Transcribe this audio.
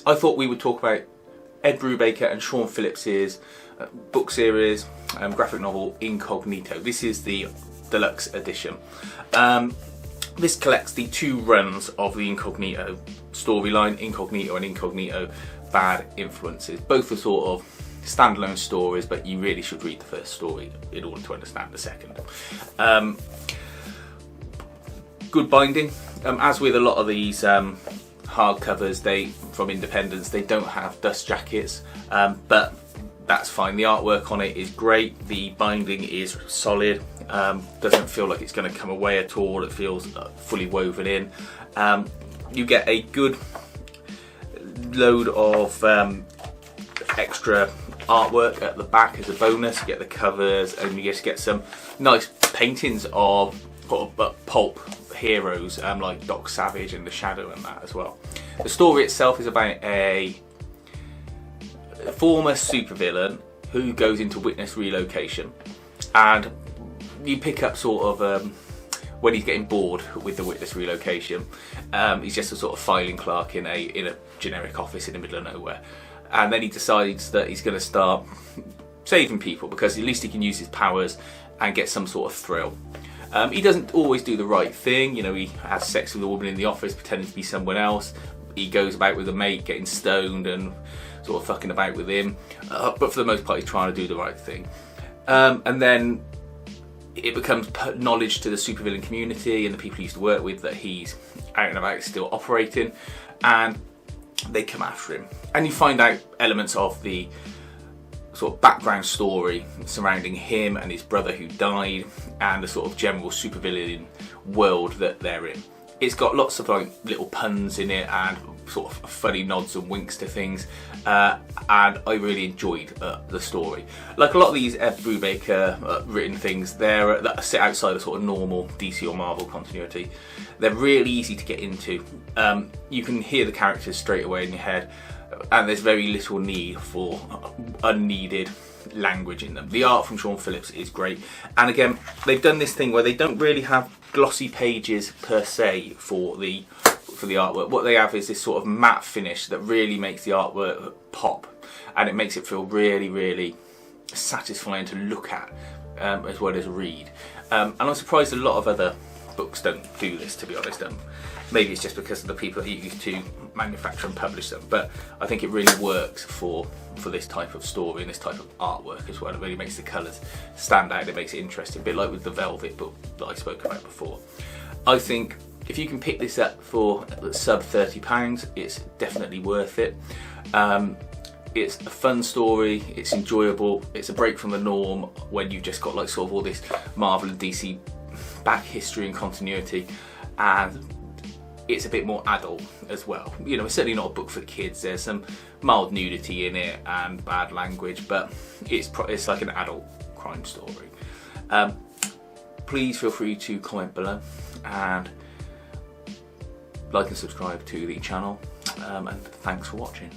I thought we would talk about Ed Brubaker and Sean Phillips's book series, graphic novel Incognito. This is the deluxe edition. This collects the 2 runs of the Incognito storyline, Incognito and Incognito Bad Influences. Both are sort of standalone stories, but you really should read the first story in order to understand the second. Good binding. As with a lot of these hardcovers from Independents, they don't have dust jackets, but that's fine. The artwork on it is great. The binding is solid. Doesn't feel like it's going to come away at all. It feels fully woven in. You get a good load of extra artwork at the back as a bonus. You get the covers, and you just get some nice paintings of pulp heroes like Doc Savage and the Shadow and that as well. The story itself is about a former supervillain who goes into witness relocation, and you pick up sort of when he's getting bored with the witness relocation. He's just a sort of filing clerk in a generic office in the middle of nowhere, and then he decides that he's going to start saving people because at least he can use his powers and get some sort of thrill. He doesn't always do the right thing. You know, he has sex with a woman in the office pretending to be someone else. He goes about with a mate getting stoned and sort of fucking about with him, but for the most part he's trying to do the right thing. And then it becomes knowledge to the supervillain community and the people he used to work with that he's out and about still operating, and they come after him. And you find out elements of the sort of background story surrounding him and his brother who died, and the sort of general supervillain world that they're in. It's got lots of like little puns in it and sort of funny nods and winks to things, and I really enjoyed the story. Like a lot of these Ed Brubaker written things, that sit outside of sort of normal DC or Marvel continuity. They're really easy to get into. You can hear the characters straight away in your head, and there's very little need for unneeded language in them. The art from Sean Phillips is great, and again they've done this thing where they don't really have glossy pages per se for the artwork. What they have is this sort of matte finish that really makes the artwork pop, and it makes it feel really, really satisfying to look at as well as read. And I'm surprised a lot of other books don't do this, to be honest. Maybe it's just because of the people that used to manufacture and publish them, but I think it really works for this type of story and this type of artwork as well. It really makes the colours stand out, it makes it interesting, a bit like with the Velvet book that I spoke about before. I think if you can pick this up for sub £30, it's definitely worth it. It's a fun story, it's enjoyable, it's a break from the norm when you've just got like sort of all this Marvel and DC back history and continuity, and it's a bit more adult as well. You know, it's certainly not a book for kids. There's some mild nudity in it and bad language, but it's like an adult crime story. Please feel free to comment below and like and subscribe to the channel, and thanks for watching.